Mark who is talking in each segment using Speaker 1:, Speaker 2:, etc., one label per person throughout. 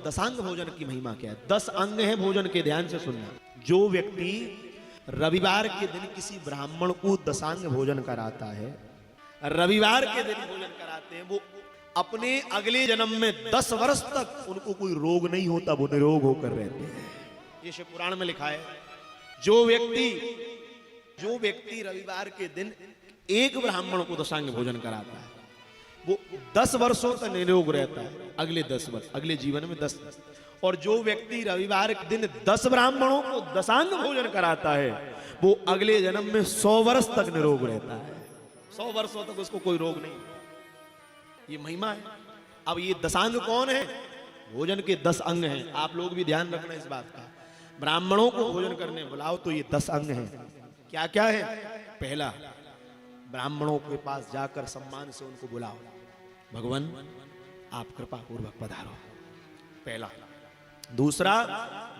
Speaker 1: दशांग भोजन की महिमा क्या है? 10 अंग है भोजन के, ध्यान से सुनना। जो व्यक्ति रविवार के दिन किसी ब्राह्मण को दशांग भोजन कराता है, रविवार के दिन भोजन कराते हैं, वो अपने अगले जन्म में 10 वर्ष तक उनको कोई रोग नहीं होता, वो निरोग होकर रहते हैं। ये शिव पुराण में लिखा है। जो व्यक्ति रविवार के दिन एक ब्राह्मण को दशांग भोजन कराता है, वो 10 वर्षों तक निरोग रहता है, अगले 10 वर्ष, अगले जीवन में 10। और जो व्यक्ति रविवार के दिन 10 ब्राह्मणों को दशांग भोजन कराता है, वो अगले जन्म में 100 वर्ष तक निरोग रहता है। 100 वर्षों तक उसको कोई रोग नहीं। ये महिमा है। अब ये दशांग कौन है? भोजन के 10 अंग हैं। आप लोग भी ध्यान रखना इस बात का। ब्राह्मणों को भोजन करने बुलाओ तो ये 10 अंग हैं। क्या क्या है? पहला, ब्राह्मणों के पास जाकर सम्मान से उनको बुलाओ, भगवान आप कृपा पूर्वक पधारो, पहला। दूसरा,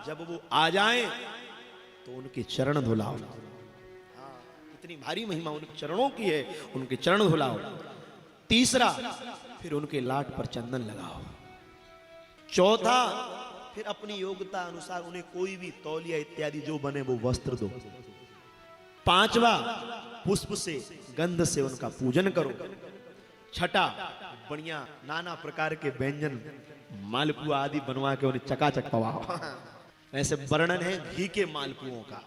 Speaker 1: जब वो आ जाएं तो उनके चरण धुलाओ। इतनी भारी महिमा उनके चरणों की है, उनके चरण धुलाओ। तीसरा, फिर उनके लाट पर चंदन लगाओ। चौथा, फिर अपनी योग्यता अनुसार उन्हें कोई भी तौलिया इत्यादि जो बने वो वस्त्र दो। पांचवा, पुष्प से, गंध से उनका पूजन करो। छठा, बढ़िया नाना प्रकार के व्यंजन, मालपुआ आदि बनवा के उन्हें चकाचक पवाओ। ऐसे वर्णन है घी के मालपुओं का,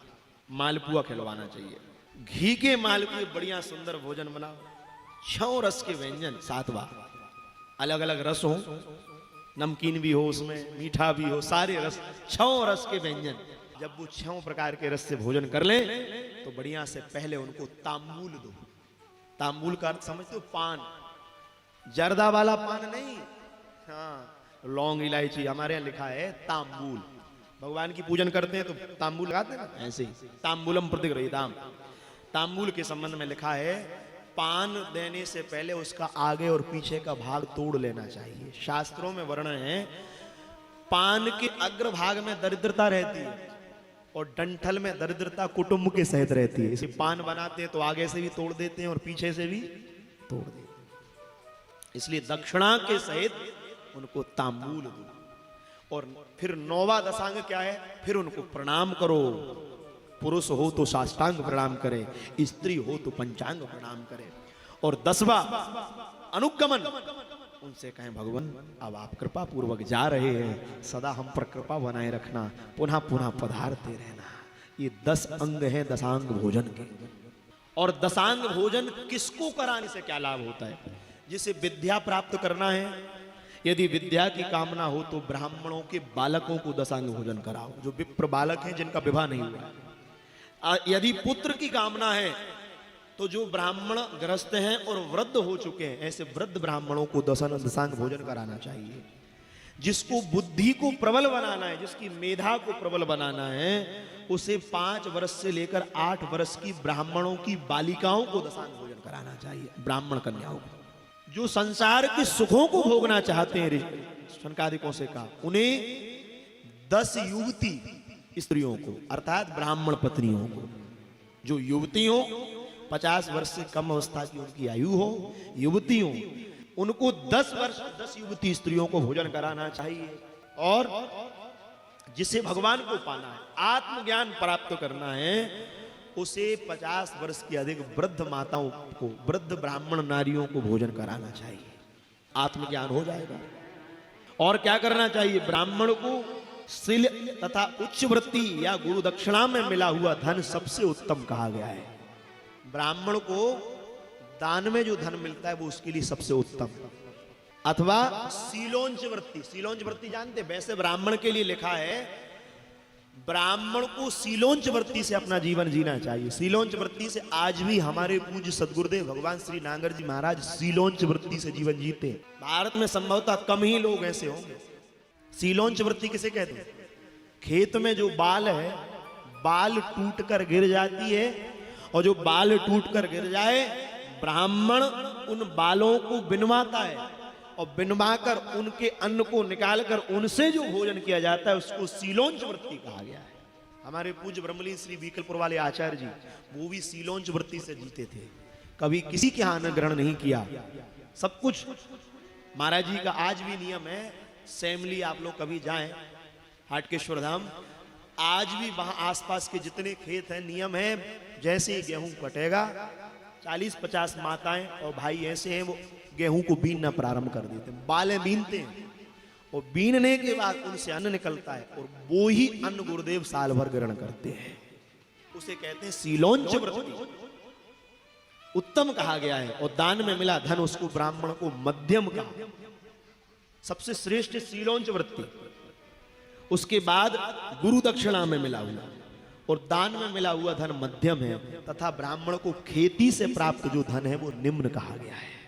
Speaker 1: मालपुआ खिलवाना चाहिए। घी के मालपुए, बढ़िया सुंदर भोजन बनाओ। 6 रस के व्यंजन, 7वां, अलग अलग रस हो, नमकीन भी हो उसमें, मीठा भी हो, सारे रस, 6 रस के व्यंजन। जब वो 6 प्रकार के रस से भोजन कर लें तो बढ़िया से पहले उनको तांबूल दो। तांबूल का अर्थ समझते हो? पान, जर्दा वाला पान नहीं, हाँ, लौंग इलायची, हमारे यहाँ लिखा है तांबूल। भगवान की पूजन करते हैं तो तांबूल लगाते हैं ना, ऐसे ही तांबूलम प्रतिगृहीताम। तांबूल के संबंध में लिखा है, पान देने से पहले उसका आगे और पीछे का भाग तोड़ लेना चाहिए। शास्त्रों में वर्णन है, पान के अग्रभाग में दरिद्रता रहती है और डंठल में दरिद्रता कुटुंब के सहित रहती है। इसलिए पान बनाते हैं तो आगे से भी तोड़ देते हैं और पीछे से भी तोड़ देते हैं। इसलिए दक्षिणा के सहित उनको तांबूल दो। और फिर 9वां दशांग क्या है? फिर उनको प्रणाम करो। पुरुष हो तो साष्टांग प्रणाम करे, स्त्री हो तो पंचांग प्रणाम करे। और 10वां, अनुगमन, उनसे कहें भगवान अब आप कृपा पूर्वक जा रहे हैं, सदा हम पर कृपा बनाए रखना, पुनः पुनः पधारते रहना। ये 10 अंग हैं दशांग भोजन के। और दशांग भोजन किसको कराने से क्या लाभ होता है? जिसे विद्या प्राप्त करना है, यदि विद्या की कामना हो तो ब्राह्मणों के बालकों को दशांग भोजन कराओ, जो विप्र बालक हैं जिनका विवाह नहीं हुआ। यदि पुत्र की कामना है तो जो ब्राह्मण ग्रस्त हैं और वृद्ध हो चुके हैं, ऐसे वृद्ध ब्राह्मणों को दशांग भोजन कराना चाहिए। जिसको बुद्धि को प्रबल बनाना है, जिसकी मेधा को प्रबल बनाना है, उसे 5 वर्ष से लेकर 8 वर्ष की ब्राह्मणों की बालिकाओं को दशांग भोजन कराना चाहिए, ब्राह्मण कन्याओं को। जो संसार के सुखों को भोगना चाहते हैं, शनकादिकों से कहा, उन्हें 10 युवती स्त्रियों को, अर्थात ब्राह्मण पत्नियों को, जो युवती हो, 50 वर्ष से कम अवस्था की उनकी आयु हो, युवती हो, उनको 10 वर्ष 10 युवती स्त्रियों को भोजन कराना चाहिए। और जिसे भगवान को पाना है, आत्मज्ञान प्राप्त करना है, उसे 50 वर्ष की अधिक वृद्ध माताओं को, वृद्ध ब्राह्मण नारियों को भोजन कराना चाहिए। आत्मज्ञान हो जाएगा। और क्या करना चाहिए? ब्राह्मण को सिल तथा उच्च वृत्ति या गुरु दक्षिणा में मिला हुआ धन सबसे उत्तम कहा गया है। ब्राह्मण को दान में जो धन मिलता है वो उसके लिए सबसे उत्तम। अथवा सीलोंच वृत्ति, सीलोंच वृत्ति जानते? वैसे ब्राह्मण के लिए लिखा है, ब्राह्मण को सीलोंच वृत्ति से अपना जीवन जीना चाहिए। सीलोंच वृत्ति से आज भी हमारे पूज्य सदगुरुदेव भगवान श्री नांगर जी महाराज सीलोंच वृत्ति से जीवन जीते। भारत में संभवतः कम ही लोग ऐसे होंगे। सीलोंच वृत्ति किसे कहते हैं? खेत में जो बाल है, बाल टूट कर गिर जाती है, और जो बाल टूट कर गिर जाए, ब्राह्मण उन बालों को बिनवाता है और बिनवाकर उनके अन्न को निकालकर उनसे जो भोजन किया जाता है उसको सीलोंच वृत्ति कहा गया है। हमारे पूज्य ब्रह्मलीन श्री बीकलपुर वाले आचार्य जी, वो भी सीलोंच वृत्ति से जीते थे, कभी किसी के यहाँ अन्न ग्रहण नहीं किया। सब कुछ महाराज जी का आज भी नियम है, सैमली आप लोग कभी जाएं, हाटकेश्वर धाम, आज भी वहां आसपास के जितने खेत हैं, नियम है जैसे ही गेहूं कटेगा 40-50 माताएं और भाई ऐसे हैं वो गेहूं को बीनना प्रारंभ कर देते हैं, बालें बीनते हैं और बीनने के बाद उनसे अन्न निकलता है और वो ही अन्न गुरुदेव साल भर ग्रहण करते हैं। उसे कहते हैं सीलोंच व्रत, उत्तम कहा गया है। और दान में मिला धन उसको ब्राह्मण को मध्यम कहा, सबसे श्रेष्ठ सीलोंच वृत्ति। उसके बाद गुरु दक्षिणा में मिला हुआ और दान में मिला हुआ धन मध्यम है, तथा ब्राह्मण को खेती से प्राप्त जो धन है वो निम्न कहा गया है।